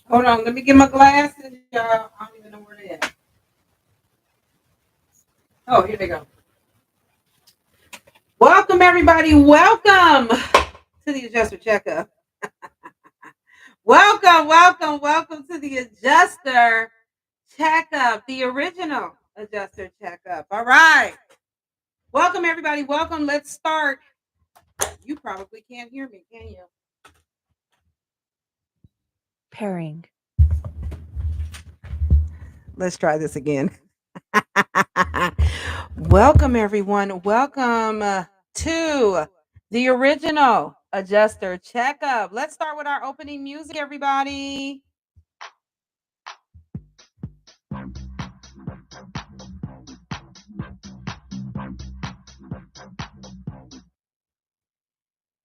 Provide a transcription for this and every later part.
Hold on, let me get my glasses, y'all. I don't even know where they at. Oh, here they go. Welcome, everybody. Welcome to the Adjuster Checkup. Welcome to the Adjuster Checkup, the original Adjuster Checkup. All right. Welcome, everybody. Welcome. Let's start. You probably can't hear me, can you? Pairing. Let's try this again. Welcome, everyone. Welcome to the original Adjuster Checkup. Let's start with our opening music, everybody.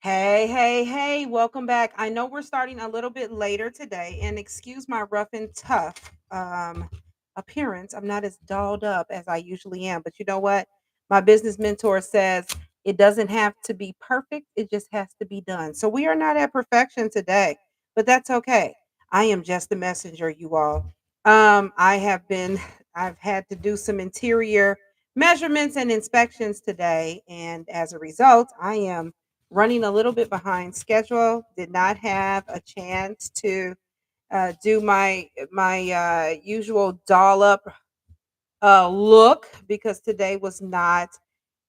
Hey. Welcome back. I know we're starting a little bit later today, and excuse my rough and tough appearance. I'm not as dolled up as I usually am, but you know what? My business mentor says it doesn't have to be perfect, it just has to be done. So we are not at perfection today, but that's okay. I am just a messenger, you all. I've had to do some interior measurements and inspections today, and as a result, I am running a little bit behind schedule. Did not have a chance to do my usual doll up look because today was not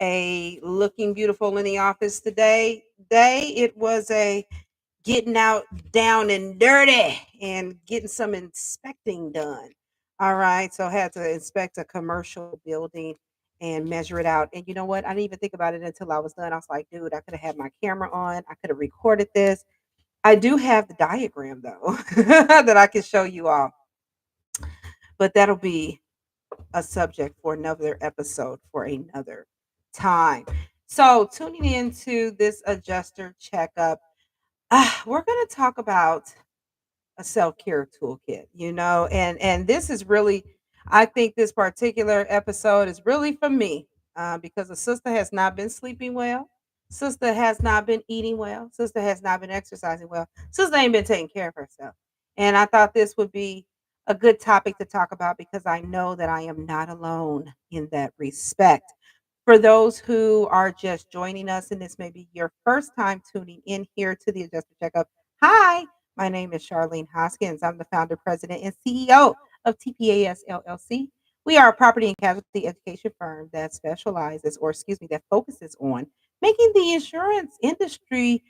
a looking beautiful in the office today day. It was a getting out down and dirty and getting some inspecting done. All right. So I had to inspect a commercial building and measure it out. And you know what? I didn't even think about it until I was done. I was like, dude, I could have had my camera on. I could have recorded this. I do have the diagram though that I can show you all, but that'll be a subject for another episode for another time. So tuning into this adjuster checkup, we're going to talk about a self-care toolkit, and this is really, I think this particular episode is really for me, because the sister has not been sleeping well, sister has not been eating well, sister has not been exercising well, sister ain't been taking care of herself, and I thought this would be a good topic to talk about because I know that I am not alone in that respect. For those who are just joining us, and this may be your first time tuning in here to the Adjuster Checkup, hi, my name is Charlene Hoskins. I'm the founder, president, and CEO of TPAS LLC. We are a property and casualty education firm that specializes, or excuse me, that focuses on making the insurance industry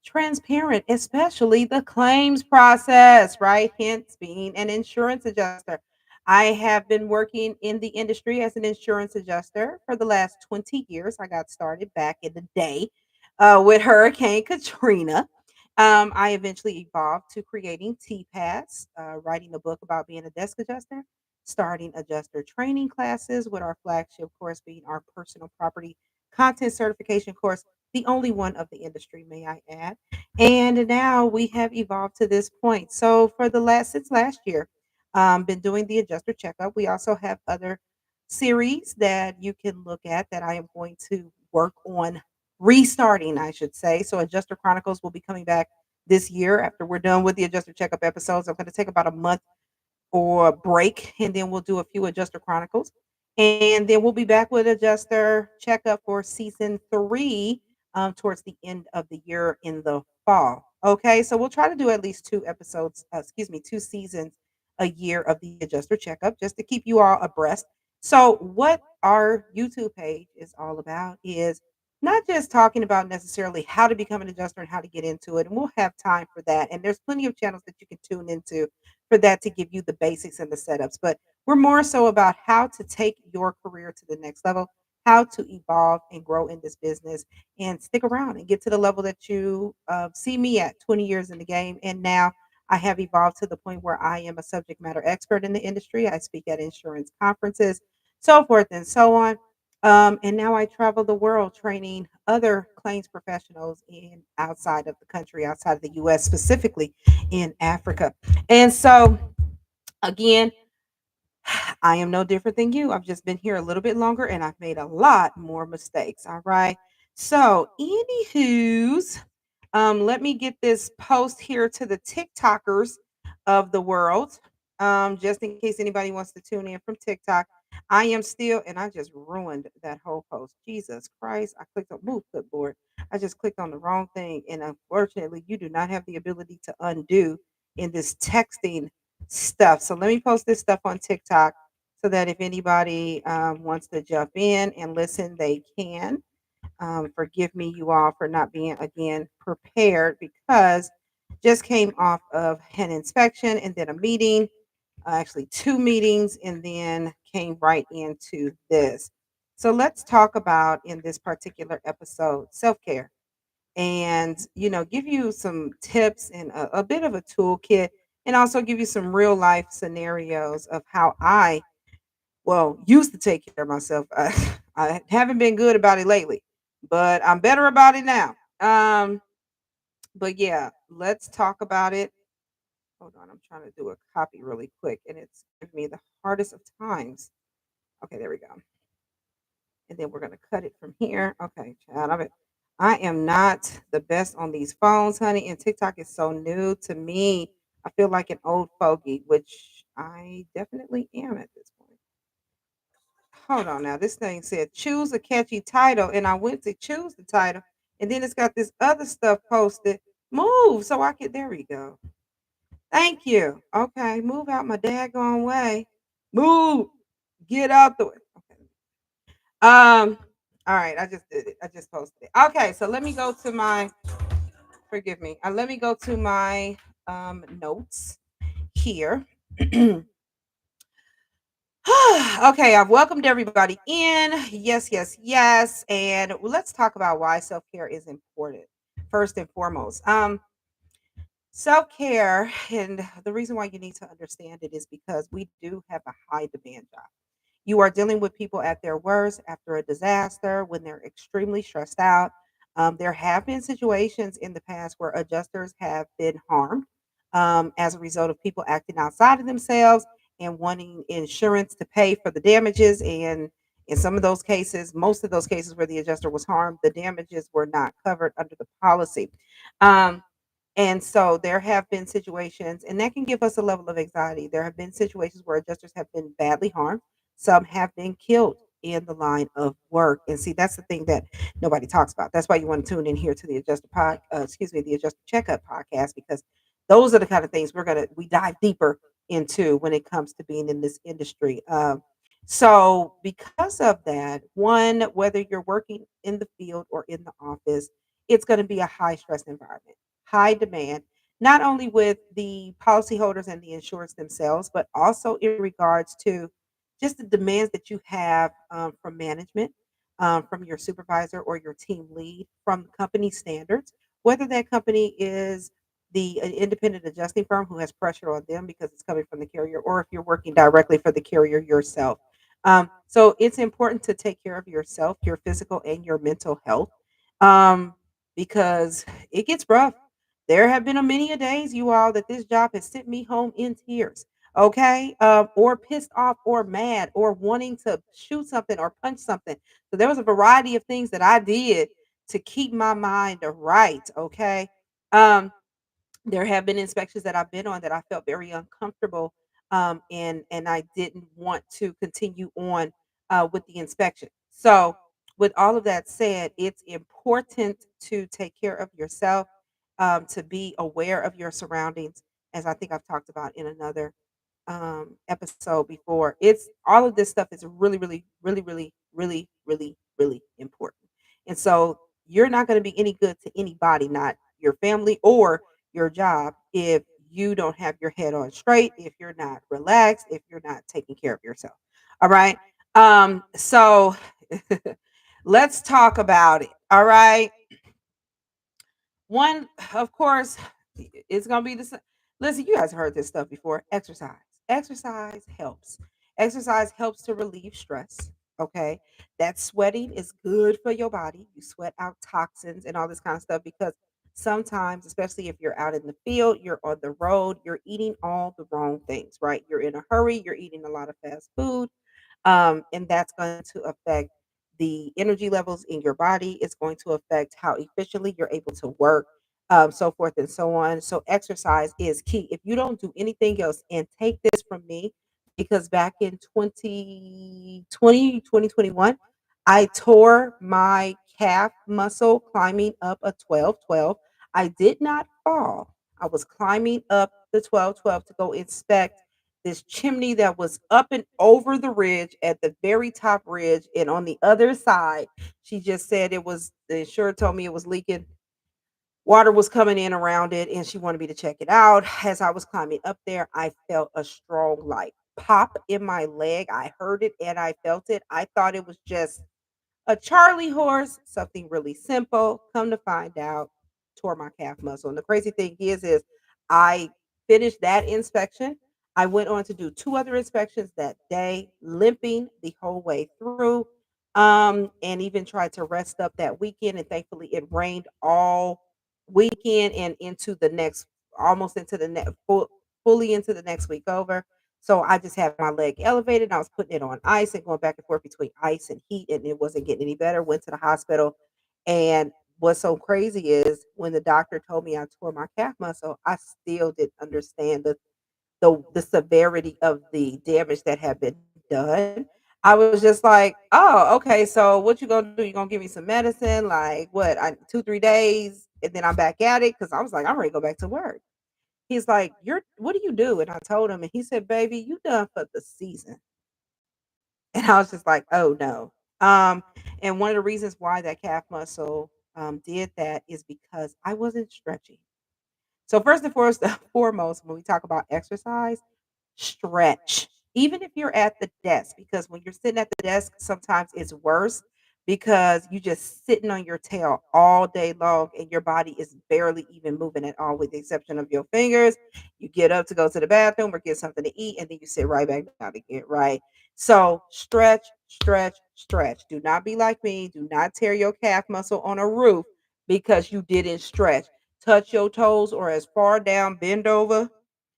transparent, especially the claims process, right? Hence being an insurance adjuster. I have been working in the industry as an insurance adjuster for the last 20 years. I got started back in the day with Hurricane Katrina. I eventually evolved to creating TPAS, writing a book about being a desk adjuster, starting adjuster training classes, with our flagship course being our personal property content certification course, the only one of the industry, may I add. And now we have evolved to this point. So for the since last year, been doing the adjuster checkup. We also have other series that you can look at that I am going to work on restarting, I should say. So Adjuster Chronicles will be coming back this year after we're done with the Adjuster Checkup episodes. I'm going to take about a month or a break, and then we'll do a few Adjuster Chronicles. And then we'll be back with Adjuster Checkup for season three towards the end of the year in the fall. Okay, so we'll try to do at least two episodes, two seasons a year of the Adjuster Checkup just to keep you all abreast. So, what our YouTube page is all about is not just talking about necessarily how to become an adjuster and how to get into it. And we'll have time for that. And there's plenty of channels that you can tune into for that to give you the basics and the setups. But we're more so about how to take your career to the next level, how to evolve and grow in this business and stick around and get to the level that you see me at 20 years in the game. And now I have evolved to the point where I am a subject matter expert in the industry. I speak at insurance conferences, so forth and so on. And now I travel the world training other claims professionals in outside of the country, outside of the US, specifically in Africa. And so, again, I am no different than you. I've just been here a little bit longer and I've made a lot more mistakes. All right. So, anywho's, let me get this post here to the TikTokers. of the world. Just in case anybody wants to tune in from TikTok, I am still, and I just ruined that whole post. Jesus Christ. I clicked on move clipboard. I just clicked on the wrong thing. And unfortunately, you do not have the ability to undo in this texting stuff. So let me post this stuff on TikTok so that if anybody wants to jump in and listen, they can. Forgive me, you all, for not being again prepared because just came off of an inspection and then a meeting, actually two meetings, and then came right into this. So let's talk about in this particular episode self care and give you some tips and a bit of a toolkit and also give you some real life scenarios of how I used to take care of myself. I haven't been good about it lately, but I'm better about it now. But yeah, let's talk about it. Hold on, I'm trying to do a copy really quick, and it's giving me the hardest of times. Okay, there we go. And then we're gonna cut it from here. Okay, child, I am not the best on these phones, honey, and TikTok is so new to me. I feel like an old fogey, which I definitely am at this point. Hold on now. This thing said choose a catchy title, and I went to choose the title, and then it's got this other stuff posted. Move so I could. There we go. Thank you. Okay, move out my daggone way. Move. Get out the way. Okay. All right. I just did it. I just posted it. Okay. So let me go to my. Forgive me. Let me go to my notes here. Okay, I've welcomed everybody in. Yes, yes, yes. And let's talk about why self care is important. First and foremost, self care, and the reason why you need to understand it is because we do have a high demand job. You are dealing with people at their worst after a disaster when they're extremely stressed out. There have been situations in the past where adjusters have been harmed as a result of people acting outside of themselves and wanting insurance to pay for the damages. And in some of those cases, most of those cases where the adjuster was harmed, the damages were not covered under the policy. Um, and so there have been situations, and that can give us a level of anxiety. There have been situations where adjusters have been badly harmed. Some have been killed in the line of work. And see, that's the thing that nobody talks about. That's why you want to tune in here to the the Adjuster Checkup podcast, because those are the kind of things we dive deeper into when it comes to being in this industry. So because of that, one, whether you're working in the field or in the office, it's going to be a high stress environment, high demand, not only with the policyholders and the insureds themselves, but also in regards to just the demands that you have from management, from your supervisor or your team lead, from company standards, whether that company is the independent adjusting firm who has pressure on them because it's coming from the carrier, or if you're working directly for the carrier yourself. So it's important to take care of yourself, your physical and your mental health, um, because it gets rough. There have been a many a days, you all, that this job has sent me home in tears. Okay, or pissed off, or mad, or wanting to shoot something or punch something. So there was a variety of things that I did to keep my mind right. Okay, um, there have been inspections that I've been on that I felt very uncomfortable, and I didn't want to continue on with the inspection. So, with all of that said, it's important to take care of yourself, to be aware of your surroundings, as I think I've talked about in another episode before. It's all of this stuff is really, really, really, really, really, really, really important. And so you're not going to be any good to anybody, not your family or your job, if you don't have your head on straight, if you're not relaxed, if you're not taking care of yourself. All right. So let's talk about it. All right. One, of course, it's gonna be the same. Listen, you guys heard this stuff before. Exercise. Exercise helps. Exercise helps to relieve stress. Okay. That sweating is good for your body. You sweat out toxins and all this kind of stuff because sometimes, especially if you're out in the field, you're on the road, you're eating all the wrong things, right? You're in a hurry, you're eating a lot of fast food, and that's going to affect the energy levels in your body. It's going to affect how efficiently you're able to work. so forth and so on. So exercise is key. If you don't do anything else, and take this from me, because back in 2021, I tore my calf muscle climbing up a 12-12. I did not fall. I was climbing up the 12-12 to go inspect this chimney that was up and over the ridge at the very top ridge. And on the other side, she just said it was, the insurer told me it was leaking. Water was coming in around it, and she wanted me to check it out. As I was climbing up there, I felt a strong, like, pop in my leg. I heard it and I felt it. I thought it was just a Charlie horse, something really simple. Come to find out, tore my calf muscle. And the crazy thing is I finished that inspection. I went on to do two other inspections that day, limping the whole way through. And even tried to rest up that weekend. And thankfully, it rained all weekend and into the next, almost into the next, fully into the next week over. So I just had my leg elevated. And I was putting it on ice and going back and forth between ice and heat, and it wasn't getting any better. Went to the hospital, and what's so crazy is when the doctor told me I tore my calf muscle, I still didn't understand the severity of the damage that had been done. I was just like, "Oh, okay. So what you gonna do? You gonna give me some medicine? Like what? 2 3 days, and then I'm back at it." Because I was like, "I'm ready to go back to work." He's like, "You're what do you do?" And I told him, and he said, "Baby, you done for the season." And I was just like, "Oh no." Um, and one of the reasons why that calf muscle did that is because I wasn't stretching. So first and foremost, when we talk about exercise, stretch. Even if you're at the desk, because when you're sitting at the desk, sometimes it's worse because you just sitting on your tail all day long and your body is barely even moving at all, with the exception of your fingers. You get up to go to the bathroom or get something to eat, and then you sit right back down again, right? So stretch, stretch, stretch. Do not be like me. Do not tear your calf muscle on a roof because you didn't stretch. Touch your toes or as far down, bend over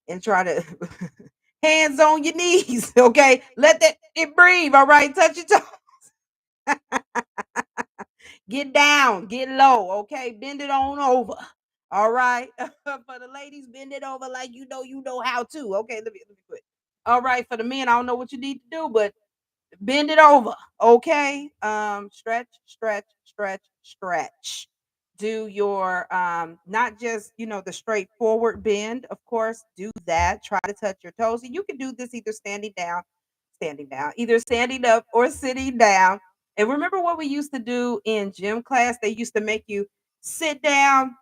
and try to hands on your knees, okay? Let that it breathe, all right? Touch your toe. Get down, get low, okay? Bend it on over. All right. For the ladies, bend it over like you know how to. Okay, let me quit. All right, for the men, I don't know what you need to do, but bend it over, okay? Stretch, stretch, stretch, stretch. Do your not just the straightforward bend, of course. Do that. Try to touch your toes. And you can do this either standing down, either standing up or sitting down. And remember what we used to do in gym class? They used to make you sit down,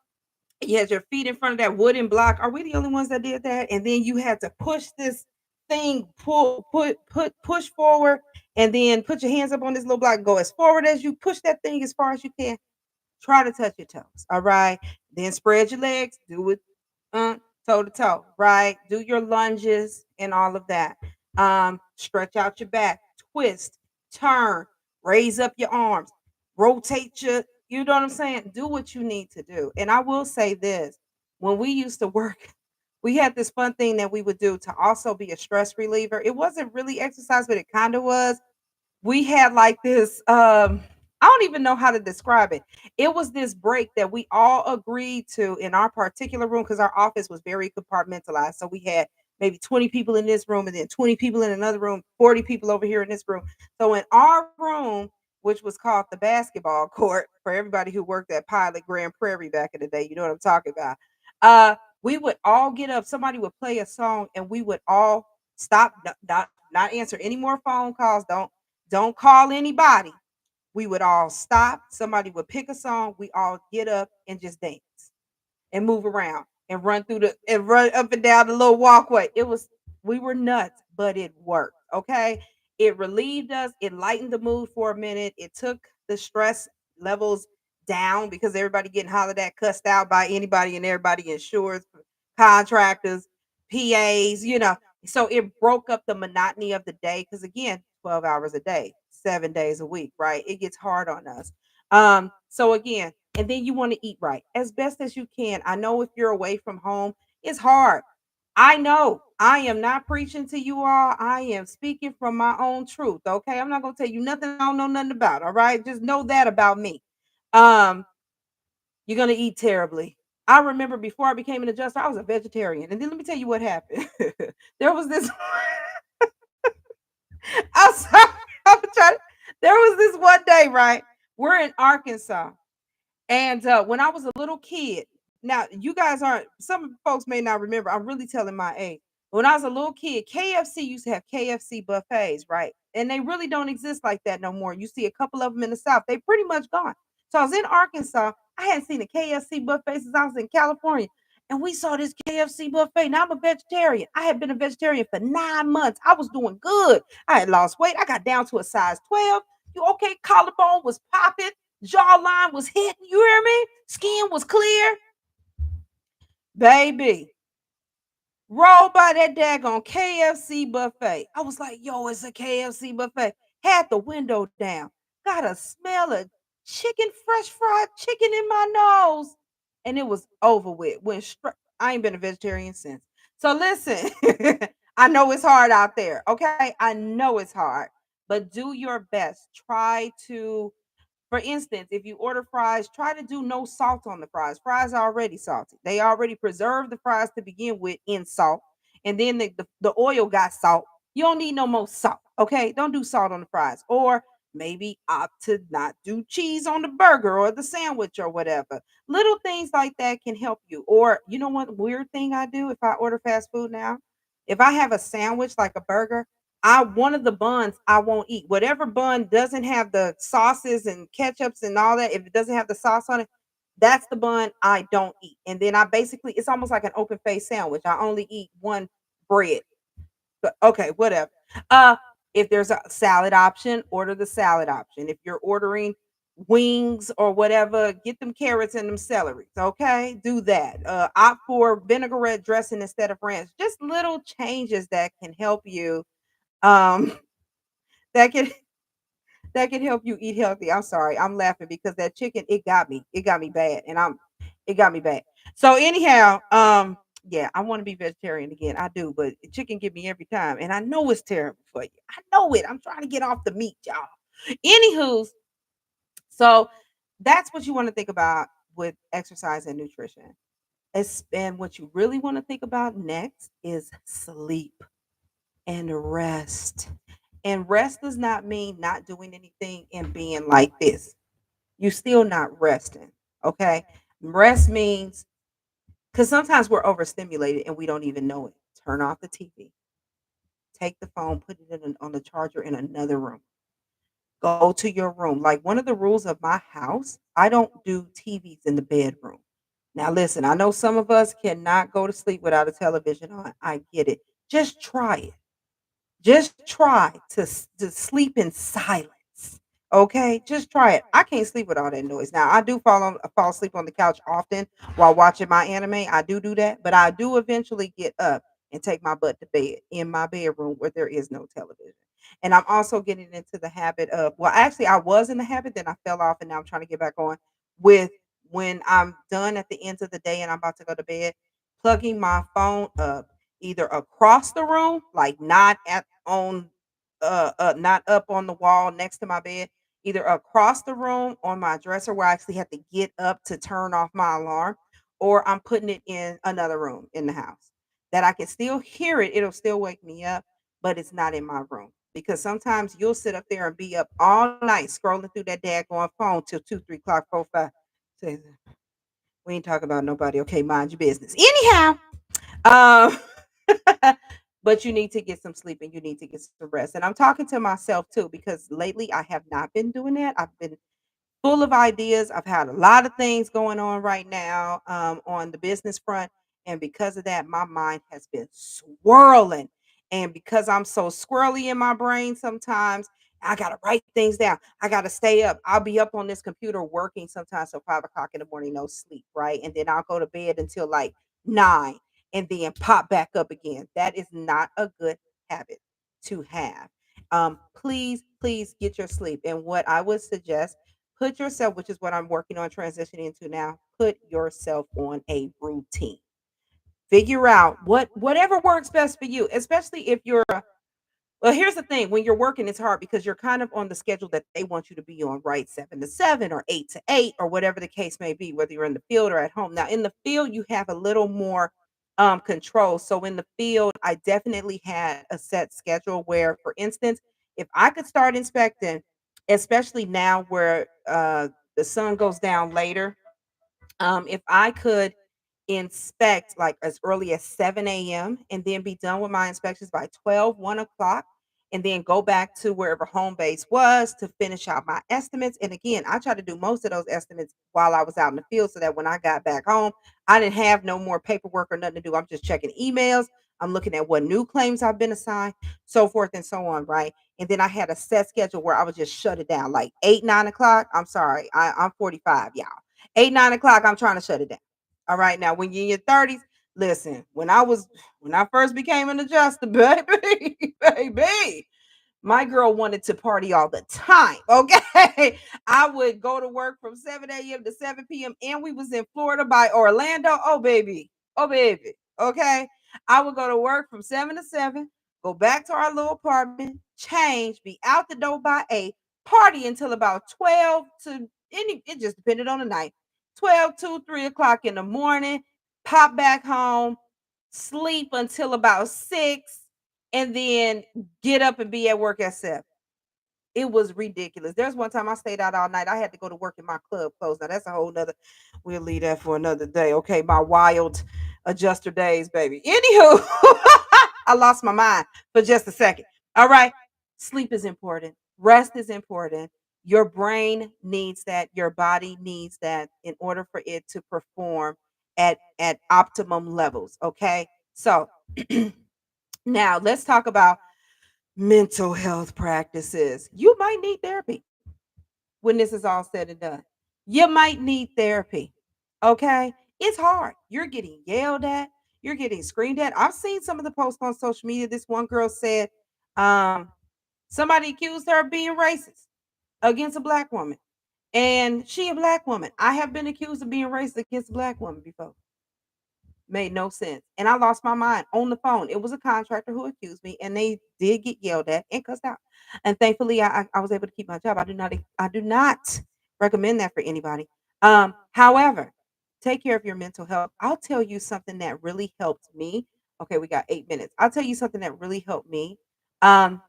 you had your feet in front of that wooden block. Are we the only ones that did that? And then you had to push this thing, push forward, and then put your hands up on this little block. Go as forward as you push that thing as far as you can. Try to touch your toes. All right. Then spread your legs. Do it toe to toe. Right. Do your lunges and all of that. Stretch out your back. Twist. Turn. Raise up your arms. Rotate your. You know what I'm saying? Do what you need to do. And I will say this: when we used to work, we had this fun thing that we would do to also be a stress reliever. It wasn't really exercise, but it kind of was. We had like this I don't even know how to describe it. It was this break that we all agreed to in our particular room, because our office was very compartmentalized. So we had maybe 20 people in this room and then 20 people in another room, 40 people over here in this room. So in our room, which was called the basketball court, for everybody who worked at Pilot Grand Prairie back in the day, you know what I'm talking about. Uh we would all get up, somebody would play a song, and we would all stop, not answer any more phone calls. Don't call anybody. We would all stop. Somebody would pick a song. We all get up and just dance and move around and run up and down the little walkway. It was We were nuts, but it worked. Okay. It relieved us. It lightened the mood for a minute. It took the stress levels down because everybody getting hollered at, cussed out by anybody and everybody, insurers, contractors, PAs. So it broke up the monotony of the day because again, 12 hours a day, 7 days a week, right? It gets hard on us. So again, and then you want to eat right as best as you can. I know if you're away from home, it's hard. I know I am not preaching to you all. I am speaking from my own truth. Okay. I'm not going to tell you nothing I don't know nothing about. All right. Just know that about me. Um, you're going to eat terribly. I remember before I became an adjuster, I was a vegetarian. And then let me tell you what happened. There was this I'm sorry, I'm trying, there was this one day, right? We're in Arkansas. And when I was a little kid, now you guys aren't, some folks may not remember. I'm really telling my age. When I was a little kid, KFC used to have KFC buffets, right? And they really don't exist like that no more. You see a couple of them in the South, they pretty much gone. So I was in Arkansas. I hadn't seen a KFC buffet since I was in California. And we saw this KFC buffet. Now I'm a vegetarian. I had been a vegetarian for 9 months. I was doing good. I had lost weight. I got down to a size 12. You okay? Collarbone was popping, jawline was hitting, you hear me? Skin was clear. Baby, roll by that daggone KFC buffet. I was like, yo, it's a KFC buffet. Had the window down. Got a smell of chicken, fresh fried chicken in my nose. And it was over with. Went straight. I ain't been a vegetarian since. So listen, I know it's hard out there. Okay. I know it's hard, but do your best. Try to, for instance, if you order fries, try to do no salt on the fries. Fries are already salty. They already preserved the fries to begin with in salt. And then the oil got salt. You don't need no more salt. Okay. Don't do salt on the fries. Or maybe opt to not do cheese on the burger or the sandwich or whatever. Little things like that can help you. Or you know what weird thing I do if I order fast food now? If I have a sandwich like a burger, I one of the buns I won't eat. Whatever bun doesn't have the sauces and ketchups and all that, if it doesn't have the sauce on it, that's the bun I don't eat. And then I basically, it's almost like an open face sandwich. I only eat one bread. But okay, whatever. Uh if there's a salad option, order the salad option. If you're ordering wings or whatever, get them carrots and them celeries. Okay, do that. Opt for vinaigrette dressing instead of ranch. Just little changes that can help you um that can that can help you eat healthy. I'm sorry. I'm laughing because that chicken, it got me. It got me bad. And it got me bad. So anyhow, yeah, I want to be vegetarian again. I do, but chicken get me every time. And I know it's terrible for you. I know it. I'm trying to get off the meat, y'all. Anywho, so that's what you want to think about with exercise and nutrition. And what you really want to think about next is sleep and rest. And rest does not mean not doing anything and being like this. You still not resting. Okay. Rest means, because sometimes we're overstimulated and we don't even know it. Turn off the TV, take the phone, put it on the charger in another room. Go to your room. Like one of the rules of my house, I don't do TVs in the bedroom. Now, listen, I know some of us cannot go to sleep without a television on. I get it. Just try it. Just try to sleep in silence, okay? Just try it. I can't sleep with all that noise. Now, I do fall asleep on the couch often while watching my anime. I do that, but I do eventually get up and take my butt to bed in my bedroom where there is no television. And I'm also getting into the habit of, well, actually, I was in the habit, then I fell off, and now I'm trying to get back on with when I'm done at the end of the day and I'm about to go to bed, plugging my phone up either across the room, like not at on not up on the wall next to my bed, either across the room on my dresser where I actually have to get up to turn off my alarm, or I'm putting it in another room in the house that I can still hear it. It'll still wake me up, but it's not in my room. Because sometimes you'll sit up there and be up all night scrolling through that daggone phone till 2, 3 o'clock, 4, 5. Say, we ain't talking about nobody. Okay, mind your business. Anyhow, um, but you need to get some sleep and you need to get some rest. And I'm talking to myself too because lately I have not been doing that. I've been full of ideas. I've had a lot of things going on right now on the business front. And because of that, my mind has been swirling. And because I'm so squirrely in my brain sometimes, I got to write things down. I got to stay up. I'll be up on this computer working sometimes till 5 o'clock in the morning, no sleep, right? And then I'll go to bed until like 9 and then pop back up again. That is not a good habit to have. Please get your sleep. And what I would suggest, put yourself, which is what I'm working on transitioning into now, put yourself on a routine. Figure out whatever works best for you, especially if you're Well, here's the thing, when you're working, it's hard because you're kind of on the schedule that they want you to be on, right? 7 to 7 or 8 to 8 or whatever the case may be, whether you're in the field or at home. Now, in the field, you have a little more control. So in the field, I definitely had a set schedule where, for instance, if I could start inspecting, especially now where the sun goes down later, if I could inspect like as early as 7 a.m. and then be done with my inspections by 1 o'clock, and then go back to wherever home base was to finish out my estimates. And again, I try to do most of those estimates while I was out in the field so that when I got back home, I didn't have no more paperwork or nothing to do. I'm just checking emails. I'm looking at what new claims I've been assigned, so forth and so on, right? And then I had a set schedule where I would just shut it down like 8, 9 o'clock. I'm sorry, I'm 45, y'all. 8, 9 o'clock, I'm trying to shut it down. All right. Now, when you're in your 30s, listen, when I first became an adjuster, baby, baby, my girl wanted to party all the time. Okay. I would go to work from 7 a.m. to 7 p.m. And we was in Florida by Orlando. Oh, baby. Oh, baby. Okay. I would go to work from 7 to 7, go back to our little apartment, change, be out the door by 8, party until about 12 to it just depended on the night. 12 to 3 o'clock in the morning, pop back home, sleep until about 6, and then get up and be at work at 7. It was ridiculous. There's one time I stayed out all night. I had to go to work in my club clothes. Now that's a whole nother. We'll leave that for another day. Okay, my wild adjuster days, baby. Anywho, I lost my mind for just a second. All right, sleep is important. Rest is important. Your brain needs that. Your body needs that in order for it to perform at optimum levels. Okay, so now let's talk about mental health practices. You might need therapy when this is all said and done. You might need therapy. Okay? It's hard. You're getting yelled at, you're getting screamed at. I've seen some of the posts on social media. This one girl said um, somebody accused her of being racist against a black woman. And she a black woman. I have been accused of being racist against a black woman before. Made no sense. And I lost my mind on the phone. It was a contractor who accused me, and they did get yelled at and cussed out. And thankfully, I was able to keep my job. I do not recommend that for anybody. However, take care of your mental health. I'll tell you something that really helped me. Okay, we got 8 minutes. I'll tell you something that really helped me. Um,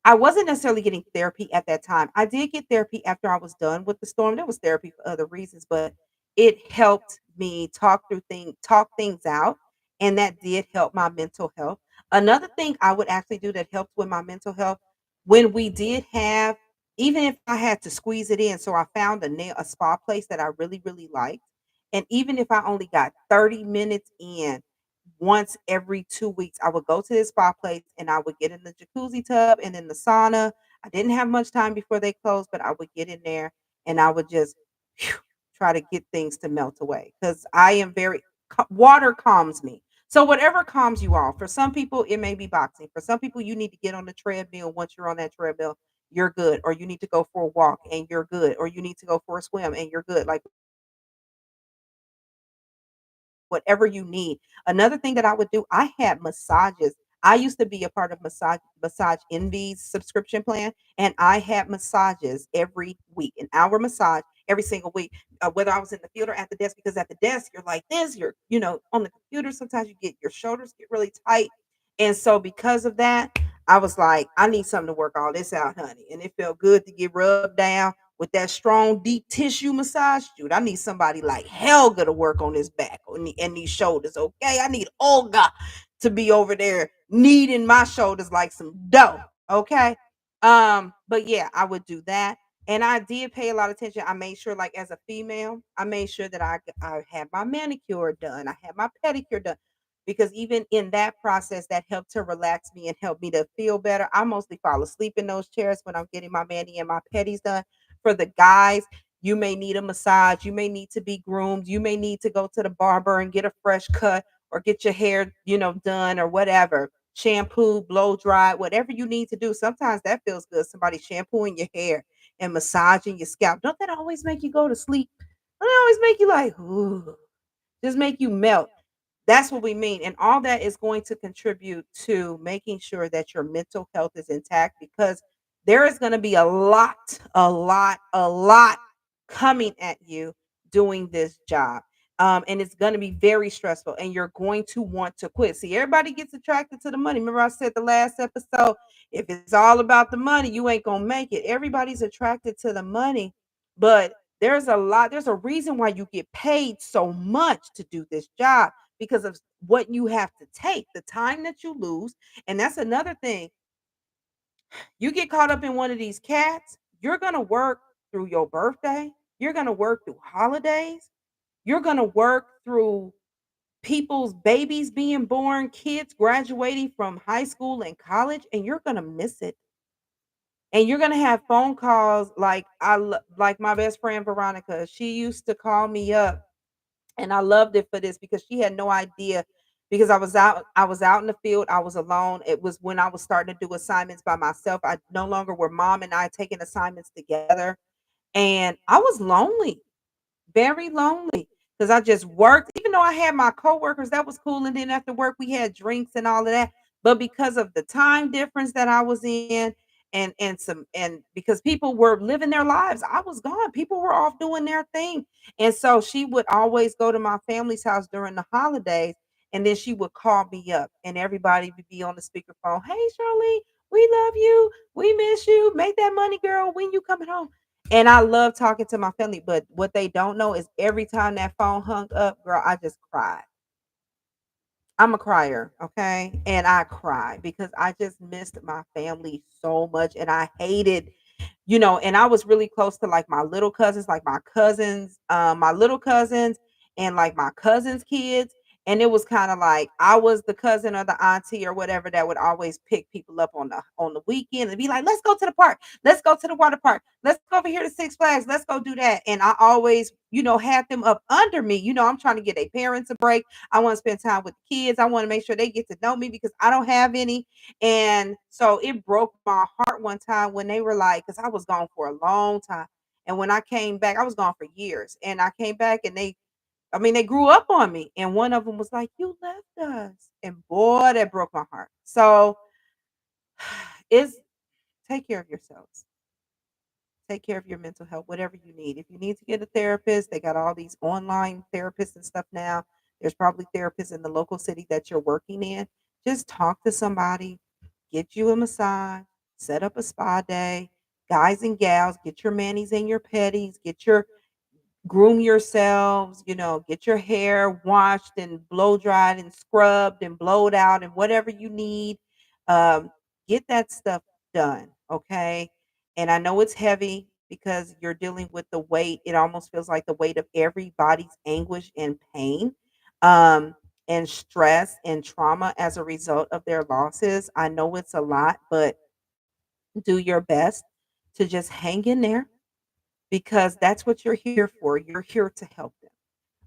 I wasn't necessarily getting therapy at that time. I did get therapy after I was done with the storm. There was therapy for other reasons, but it helped me talk things out, and that did help my mental health. Another thing I would actually do that helped with my mental health when we did have, even if I had to squeeze it in, so I found a spa place that I really really liked, and even if I only got 30 minutes in once every 2 weeks, I would go to this spa place and I would get in the jacuzzi tub and in the sauna. I didn't have much time before they closed, but I would get in there and I would just phew, try to get things to melt away because I am water calms me. So whatever calms you off. For some people, it may be boxing. For some people, you need to get on the treadmill. Once you're on that treadmill, you're good. Or you need to go for a walk and you're good. Or you need to go for a swim and you're good. Like whatever you need. Another thing that I would do, I had massages. I used to be a part of Massage Envy's subscription plan, and I had massages every week, an hour massage every single week, whether I was in the field or at the desk. Because at the desk, you're like this, you're on the computer. Sometimes you get your shoulders get really tight, and so because of that, I was like, I need something to work all this out, honey. And it felt good to get rubbed down with that strong, deep tissue massage. Dude, I need somebody like Helga to work on this back and these shoulders. Okay, I need Olga to be over there kneading my shoulders like some dough. Okay, but yeah, I would do that, and I did pay a lot of attention. I made sure, like as a female, I made sure that I had my manicure done, I had my pedicure done, because even in that process, that helped to relax me and help me to feel better. I mostly fall asleep in those chairs when I'm getting my mani and my pedis done. For the guys, you may need a massage, you may need to be groomed, you may need to go to the barber and get a fresh cut or get your hair, done or whatever. Shampoo, blow dry, whatever you need to do. Sometimes that feels good. Somebody shampooing your hair and massaging your scalp. Don't that always make you go to sleep? Don't it always make you like, ooh, just make you melt. That's what we mean. And all that is going to contribute to making sure that your mental health is intact, because there is going to be a lot coming at you doing this job. And it's going to be very stressful, and you're going to want to quit. See, everybody gets attracted to the money. Remember, I said the last episode, if it's all about the money, you ain't going to make it. Everybody's attracted to the money, but there's a reason why you get paid so much to do this job, because of what you have to take, the time that you lose. And that's another thing. You get caught up in one of these cats, you're going to work through your birthday, you're going to work through holidays, you're going to work through people's babies being born, kids graduating from high school and college, and you're going to miss it. And you're going to have phone calls like like my best friend Veronica, she used to call me up, and I loved it for this because she had no idea, because I was out in the field, I was alone. It was when I was starting to do assignments by myself. I no longer were mom and I taking assignments together, and I was lonely, very lonely, because I just worked. Even though I had my coworkers, that was cool. And then after work, we had drinks and all of that. But because of the time difference that I was in, and because people were living their lives, I was gone. People were off doing their thing, and so she would always go to my family's house during the holidays, and then she would call me up, and everybody would be on the speakerphone. Hey, Charlene, we love you. We miss you. Make that money, girl. When you coming home? And I love talking to my family, but what they don't know is every time that phone hung up, girl, I just cried. I'm a crier, okay? And I cry because I just missed my family so much, and I hated, and I was really close to like my little cousins, like my little cousins, and like my cousins' kids. And it was kind of like I was the cousin or the auntie or whatever that would always pick people up on the weekend and be like, let's go to the park, let's go to the water park, let's go over here to Six Flags, let's go do that. And I always, had them up under me. I'm trying to get their parents a break. I want to spend time with the kids. I want to make sure they get to know me because I don't have any. And so it broke my heart one time when they were like, because I was gone for a long time. And when I came back, I was gone for years. And I came back and they grew up on me. And one of them was like, you left us. And boy, that broke my heart. So it's take care of yourselves. Take care of your mental health, whatever you need. If you need to get a therapist, they got all these online therapists and stuff now. There's probably therapists in the local city that you're working in. Just talk to somebody, get you a massage, set up a spa day. Guys and gals, get your manis and your petties, groom yourselves, get your hair washed and blow dried and scrubbed and blowed out and whatever you need. Um, get that stuff done, okay? And I know it's heavy because you're dealing with the weight. It almost feels like the weight of everybody's anguish and pain, and stress and trauma as a result of their losses. I know it's a lot, but do your best to just hang in there, because that's what you're here for. You're here to help them.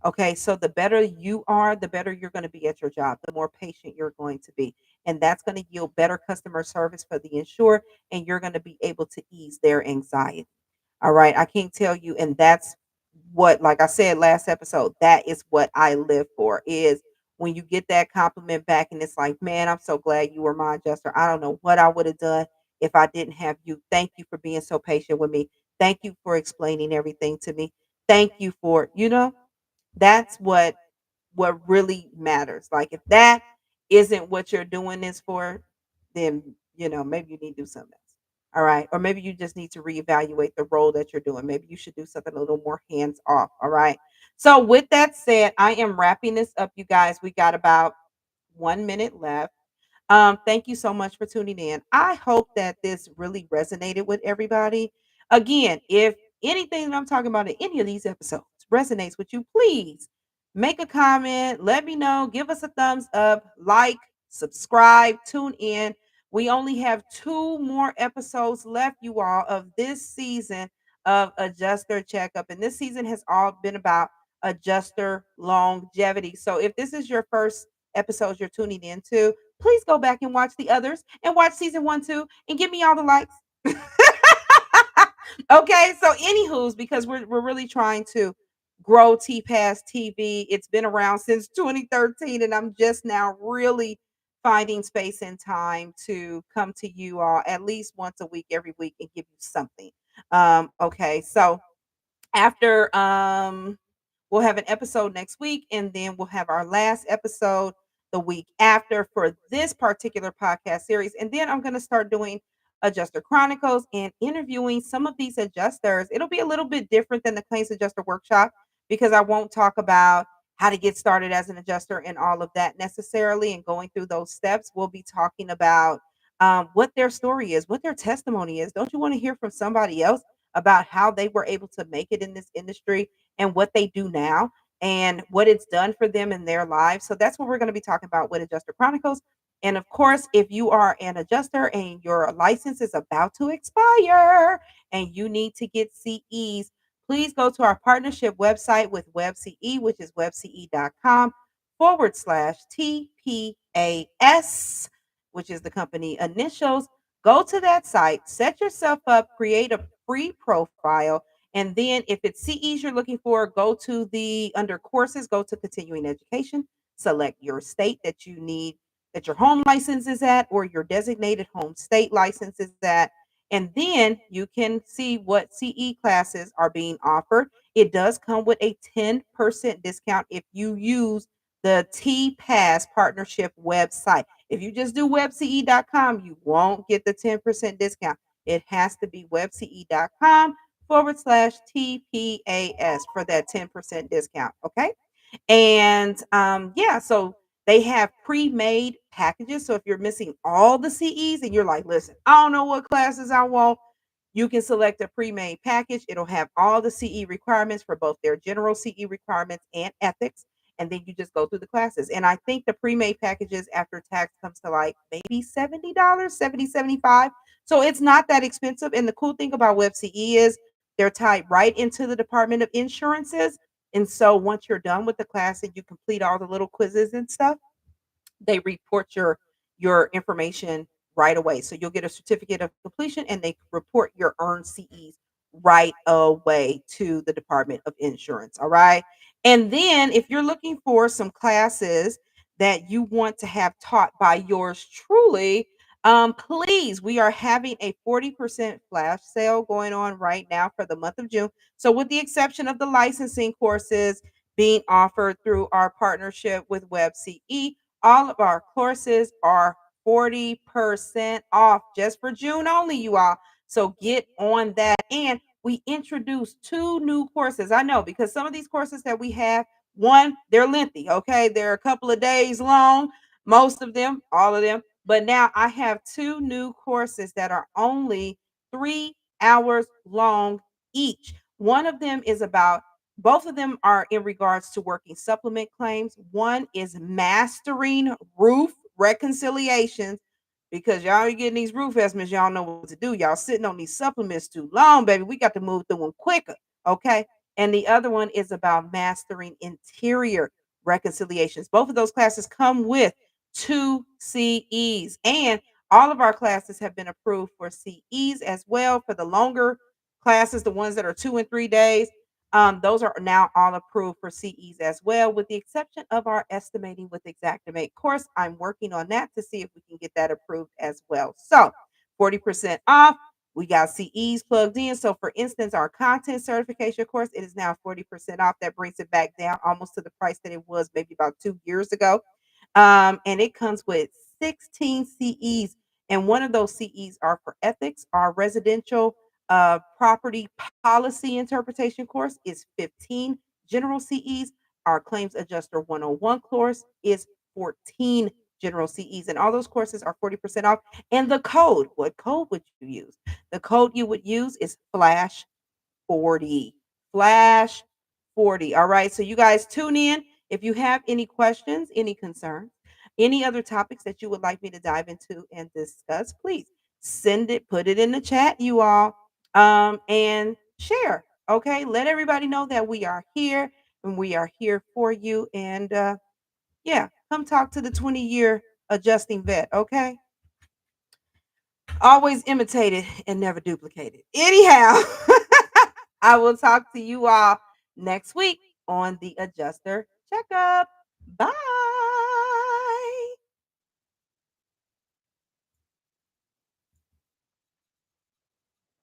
Okay, so the better you are, the better you're going to be at your job, the more patient you're going to be. And that's going to yield better customer service for the insured, and you're going to be able to ease their anxiety. All right, I can't tell you. And that's what, like I said last episode, that is what I live for, is when you get that compliment back and it's like, man, I'm so glad you were my adjuster. I don't know what I would have done if I didn't have you. Thank you for being so patient with me. Thank you for explaining everything to me. Thank you for, that's what really matters. Like if that isn't what you're doing this for, then maybe you need to do something else. All right. Or maybe you just need to reevaluate the role that you're doing. Maybe you should do something a little more hands off. All right. So with that said, I am wrapping this up, you guys. We got about 1 minute left. Thank you so much for tuning in. I hope that this really resonated with everybody. Again, if anything that I'm talking about in any of these episodes resonates with you, please make a comment. Let me know. Give us a thumbs up, like, subscribe, tune in. We only have 2 more episodes left, you all, of this season of Adjuster Checkup. And this season has all been about adjuster longevity. So if this is your first episode you're tuning into, please go back and watch the others and watch season 1, 2, and give me all the likes. Okay, so anywho's, because we're really trying to grow TPAS TV. It's been around since 2013, and I'm just now really finding space and time to come to you all at least once a week, every week, and give you something. Okay, so after we'll have an episode next week, and then we'll have our last episode the week after for this particular podcast series. And then I'm going to start doing adjuster chronicles and interviewing some of these adjusters. It'll be a little bit different than the claims adjuster workshop because I won't talk about how to get started as an adjuster and all of that necessarily and going through those steps. We'll be talking about what their story is, what their testimony is. Don't you want to hear from somebody else about how they were able to make it in this industry and what they do now and what it's done for them in their lives? So that's what we're going to be talking about with Adjuster Chronicles. And of course, if you are an adjuster and your license is about to expire and you need to get CEs, please go to our partnership website with WebCE, which is webce.com /TPAS, which is the company initials. Go to that site, set yourself up, create a free profile, and then if it's CEs you're looking for, go to the under courses, go to continuing education, select your state that you need, that your home license is at, or your designated home state license is at. And then you can see what CE classes are being offered. It does come with a 10% discount if you use the TPAS partnership website. If you just do webce.com, you won't get the 10% discount. It has to be webce.com /TPAS for that 10% discount. Okay. And yeah, so they have pre-made packages. So if you're missing all the CEs and you're like, listen, I don't know what classes I want, you can select a pre-made package. It'll have all the CE requirements for both their general CE requirements and ethics. And then you just go through the classes. And I think the pre-made packages after tax comes to like maybe $70, 70, 75. So it's not that expensive. And the cool thing about WebCE is they're tied right into the Department of Insurances. And so once you're done with the class and you complete all the little quizzes and stuff, they report your information right away. So you'll get a certificate of completion and they report your earned CEs right away to the Department of Insurance. All right. And then if you're looking for some classes that you want to have taught by yours truly, please, we are having a 40% flash sale going on right now for the month of June. So, with the exception of the licensing courses being offered through our partnership with WebCE, all of our courses are 40% off just for June only, you all. So get on that. And we introduced two new courses. I know because some of these courses that we have, one, they're lengthy, okay? They're a couple of days long, most of them, all of them. But now I have two new courses that are only 3 hours long each. One of them is about both of them are in regards to working supplement claims. One is mastering roof reconciliations because y'all are getting these roof estimates. Y'all know what to do. Y'all sitting on these supplements too long, baby. We got to move through them quicker. Okay. And the other one is about mastering interior reconciliations. Both of those classes come with two CEs. And all of our classes have been approved for CEs as well for the longer classes, the ones that are 2 and 3 days. Those are now all approved for CEs as well, with the exception of our estimating with Exactimate course. I'm working on that to see if we can get that approved as well. So 40% off. We got CEs plugged in. So for instance, our content certification course, it is now 40% off. That brings it back down almost to the price that it was maybe about 2 years ago. And it comes with 16 CEs. And one of those CEs are for ethics. Our residential property policy interpretation course is 15 general CEs. Our claims adjuster 101 course is 14 general CEs. And all those courses are 40% off. And the code, what code would you use? The code you would use is Flash 40. Flash 40. All right. So you guys tune in. If you have any questions, any concerns, any other topics that you would like me to dive into and discuss, please send it, put it in the chat, you all, and share. Okay. Let everybody know that we are here and we are here for you. And yeah, come talk to the 20-year adjusting vet. Okay. Always imitated and never duplicated. Anyhow, I will talk to you all next week. on the adjuster checkup. Bye.